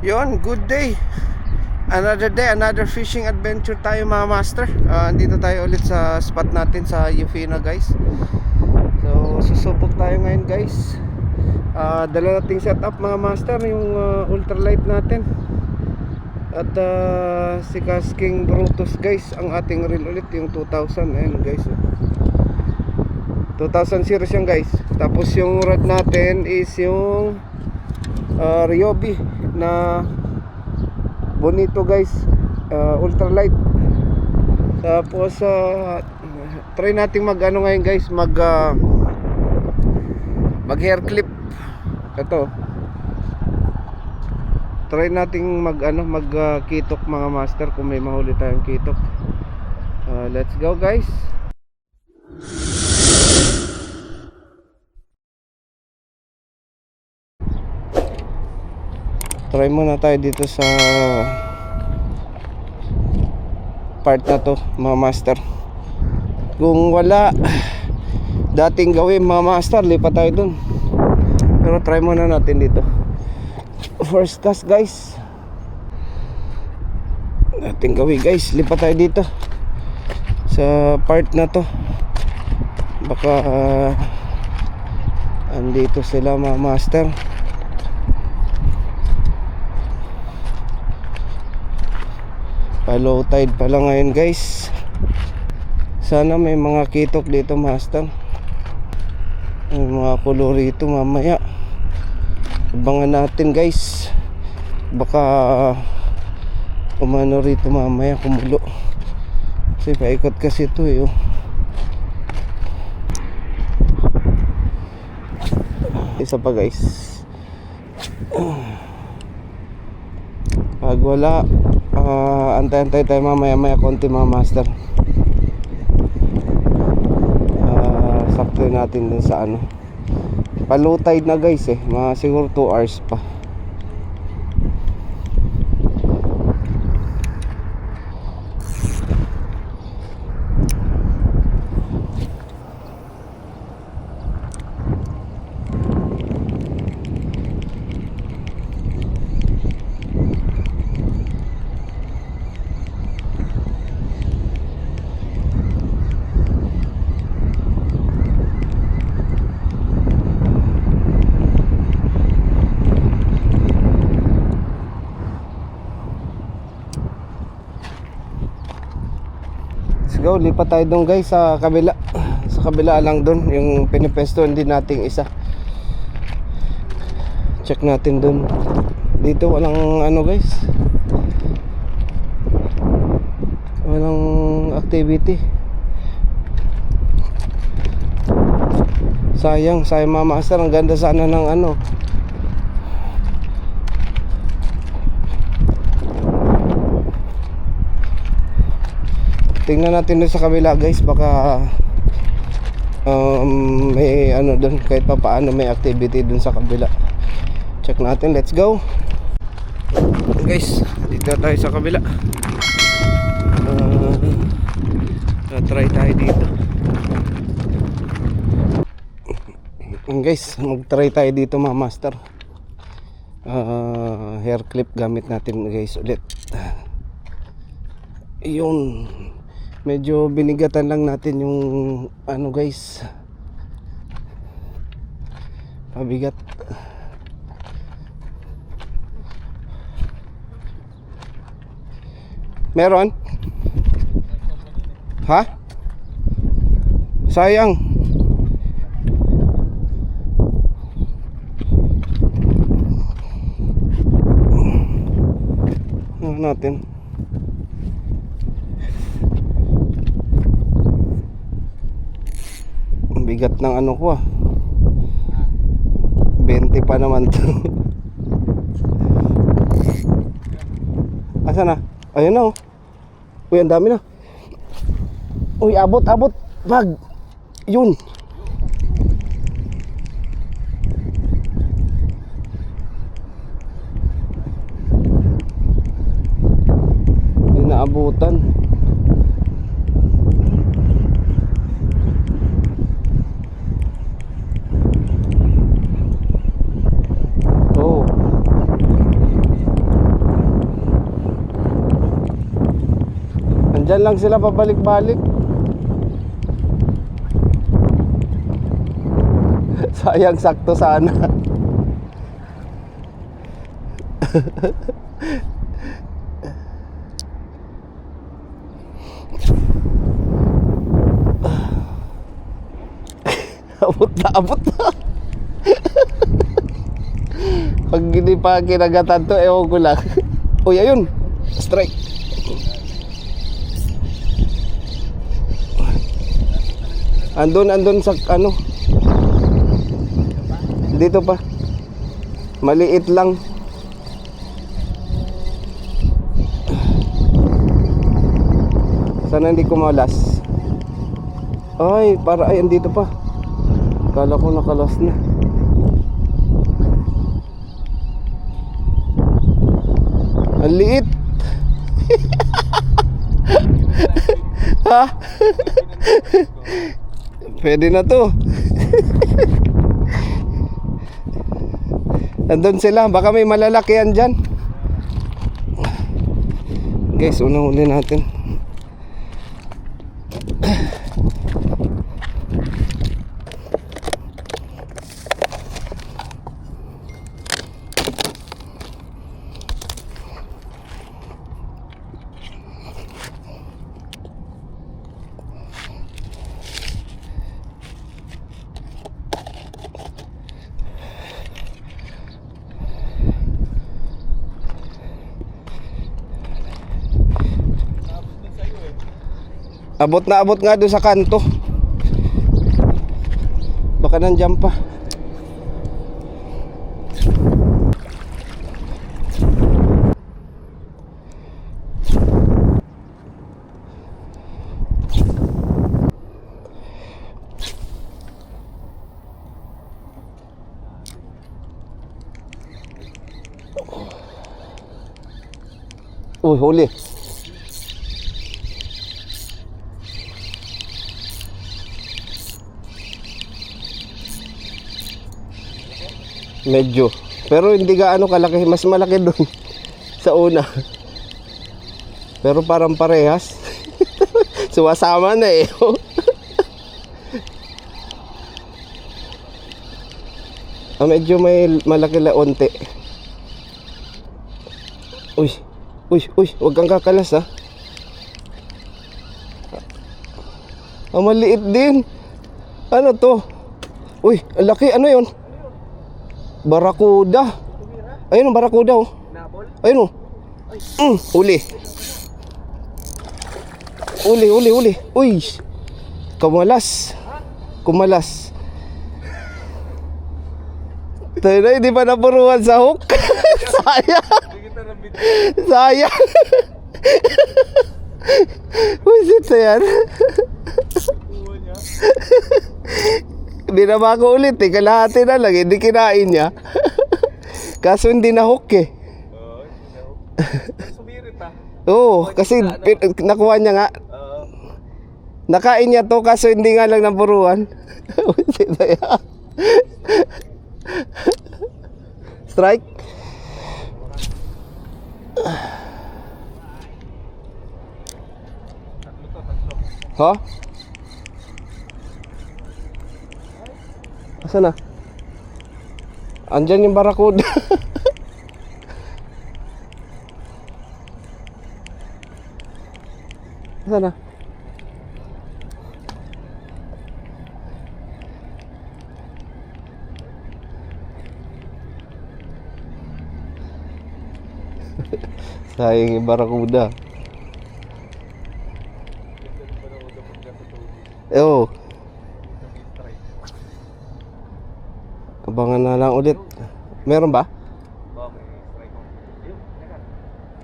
Yon, good day. Another day, another fishing adventure tayo mga master. Andito tayo ulit sa spot natin sa Eufina guys. So, susubok tayo ngayon guys. Dala nating setup mga master, yung ultralight natin. At si Casking Brutus guys, ang ating reel ulit, yung 2000. Ayan guys, 2000 series yan guys. Tapos yung rod natin is yung Ryobi na bonito guys, ultralight. Tapos try nating mag ano ngayon guys, mag hair clip. Ito, try nating mag kitok mga master, kung may mahuli tayong kitok. Let's go guys. Try muna tayo dito sa part na to mga master. Kung wala dating gawin mga master, lipat tayo dun. Pero try muna natin dito. First cast guys, dating gawin guys, lipat tayo dito sa part na to. Baka andito sila mga master. Low tide pala ngayon guys. Sana may mga kitok dito master. May mga kolorito mamaya. Abangan natin guys. Baka umano rito mamaya, kumulo. Kasi paikot kasi ito eh. Isa pa guys. Pag wala, antay-antay tayo mamaya konti mga master. Sakto natin dun sa ano, pa-low tide na guys eh, mga siguro 2 hours pa. Go, lipat tayo doon guys sa kabila. Sa kabila lang doon, yung pinipestuhan din nating isa. Check natin doon. Dito walang ano guys, walang activity. Sayang mga master, ang ganda sana ng ano. Tingnan natin doon sa kabila guys, baka may ano doon, kahit pa paano may activity doon sa kabila. Check natin, let's go guys. Dito tayo sa kabila. Try tayo dito guys, mag try tayo dito mga master. Hair clip gamit natin guys ulit. Yun, medyo binigatan lang natin yung ano guys, pabigat. Meron? Ha? Sayang. Ano natin? Bigat ng ano ko 20 pa naman to. Asa na? Ayun na Uy, ang dami na. Uy, abot bag. Yun. Hindi naabutan. Andyan lang sila pabalik-balik. Sayang, sakto sana. Abot na, abot na. Pag hindi pa kinagatan to, ewan ko lang. Uy, ayun. Strike. Andun sa ano. Dito pa. Maliit lang. Sana hindi kumalas. Ay, para ay andito pa. Kala ko nakalas na. Ang liit. Ha? Pwede na to. Nandun sila. Baka may malalaki yan dyan. Guys, unang huli natin. Abot na abot nga doon sa kanto. Baka nandiyan pa. Uy, huli. Medyo. Pero hindi gaano kalaki. Mas malaki doon sa una. Pero parang parehas. Sumasama na eh. Medyo may malaki la onte. Uy. Uy. Uy. Huwag kang kakalas ha. Maliit din. Ano to? Uy. Ang laki. Ano yun? Barakuda. Ayun, barakuda oh. Ayun oh. Huli. Huli. Uy. Kumalas. Tayo na, hindi pa napuruan sa hook. Sayang. Wisit na yan. Hindi na ako ulit eh. Kalahati na lang. Hindi kinain niya. Kaso hindi na hook eh. Sumirit ha? Oo, kasi nakuha niya nga. Nakain niya to kaso hindi nga lang napuruan. Strike. Ha? Asan na? Andyan yung barakuda. Asan na? Sayang yung barakuda. Oo. Abangan na lang ulit. Meron ba?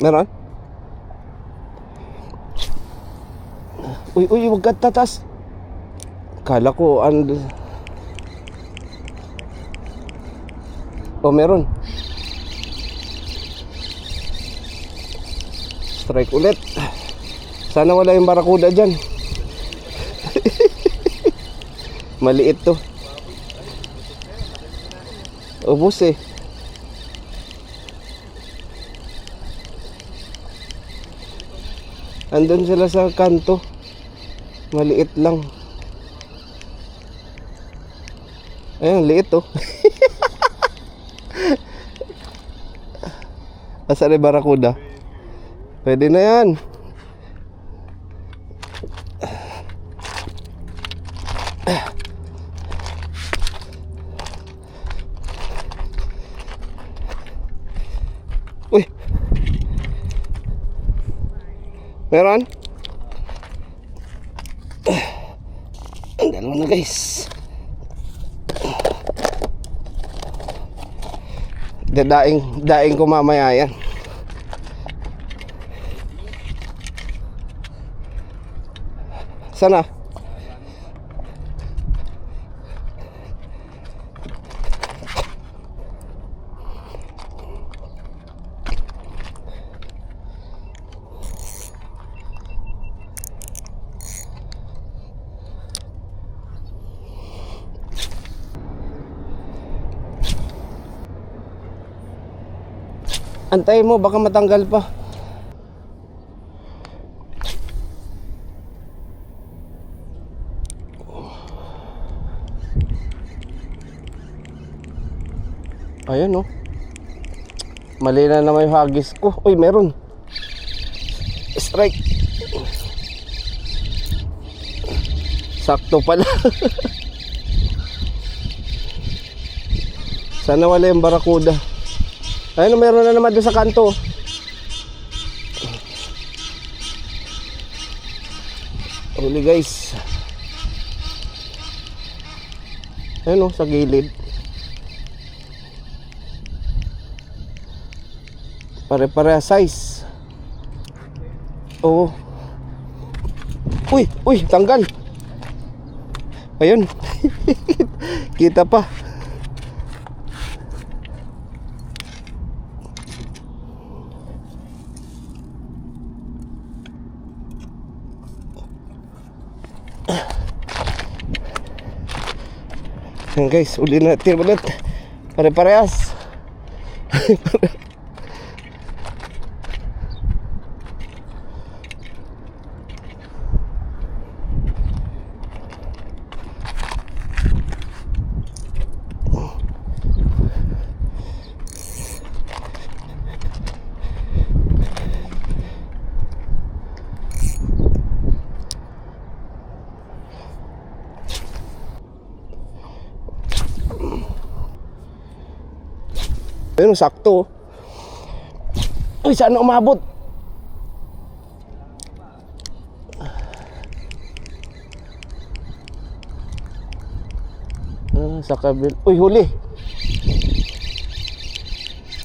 Meron? Uy, huwag ka tatas. Kala ko oh, meron. Strike ulit. Sana wala yung barakuda dyan. Maliit to. Ubus eh. Andun sila sa kanto. Maliit lang. Ayun, liit oh. Asa rin barakuda? Pwede na yan. Uy. Meron? Ang dalawa na guys. Daing ko mamaya yan. Sana? Antayin mo, baka matanggal pa. Ayan oh. Mali na naman yung hagis ko. Uy, meron. Strike. Sakto pala. Sana wala yung barakuda. Ayun, meron na naman doon sa kanto. Huli guys. Ayun o, sa gilid. Pare-pareha size. Oo. Uy, tanggal. Ayun. Kita pa. Ayan guys, uli natin ulit. Pare-parehas. Ayun, sakto. Uy, saan umabot? Sa kabil. Uy, huli.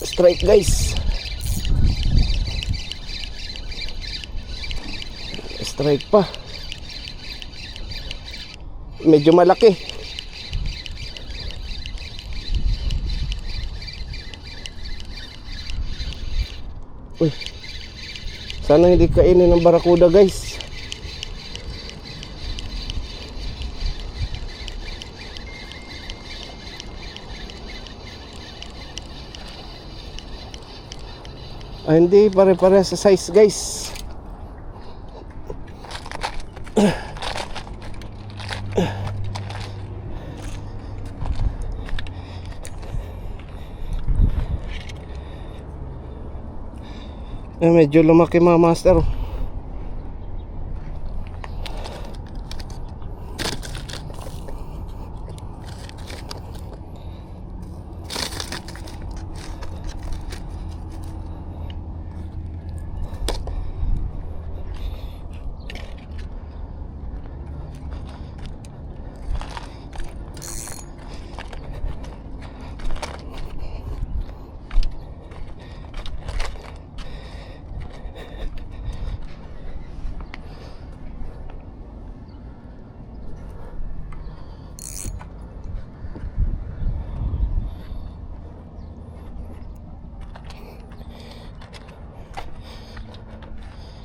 Strike guys. Strike pa. Medyo malaki. Uy, sana hindi kainin ng barakuda guys. Ay, hindi pare-pare sa size guys. Medyo lumaki mga master.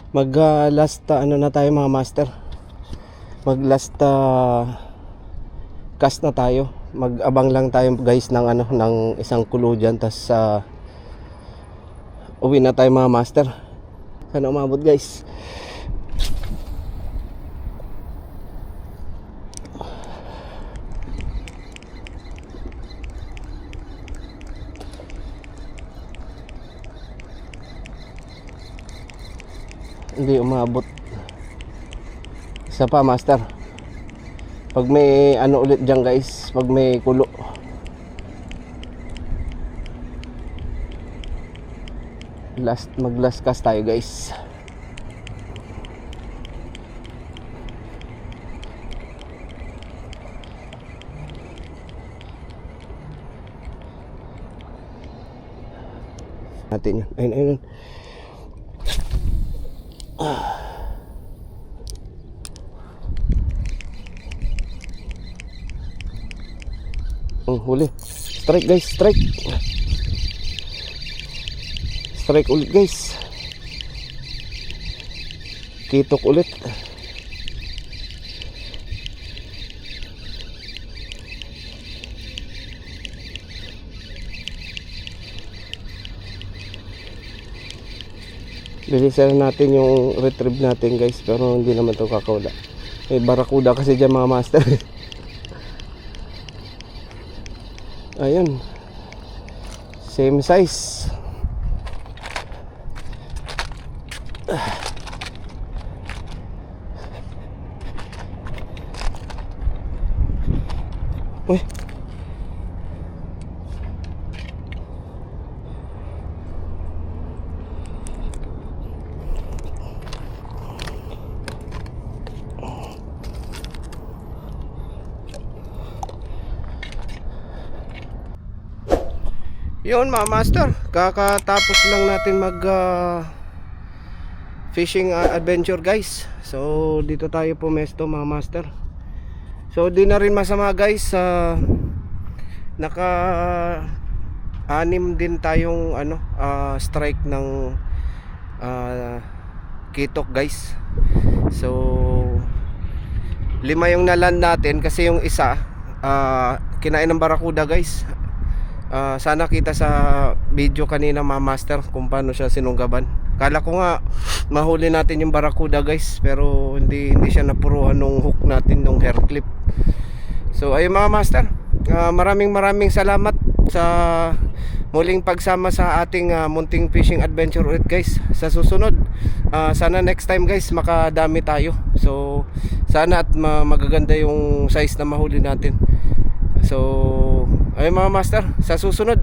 Mag last ano na tayo mga master. Mag last cast na tayo. Mag-abang lang tayo guys ng ano, ng isang kulo dyan. Tas uwi na tayo mga master. Sana umabot guys. Hindi umabot. Isa pa master. Pag may ano ulit dyan guys, pag may kulo. Mag-last cast tayo guys. Natin yan. Ayun. Huli. Strike guys, strike. Strike ulit guys. Kitok ulit. Bilisan natin yung retrieve natin guys, pero hindi naman to kakawala. May barakuda kasi dyan mga master. Ayun, same size. Uy, yun mga master, kakatapos lang natin mag fishing adventure guys. So dito tayo pumesto mga master. So di na rin masama guys, naka 6 din tayong strike ng kitok guys. So 5 yung naland natin kasi yung isa kinain ng barakuda guys. Sana kita sa video kanina mga master kung paano siya sinunggaban. Kala ko nga mahuli natin yung barakuda guys, pero hindi siya napuruhan nung hook natin, nung hair clip. So ayun mga master, maraming salamat sa muling pagsama sa ating munting fishing adventure ulit guys. Sa susunod, sana next time guys makadami tayo. So sana at magaganda yung size na mahuli natin. So ayun mga master, sa susunod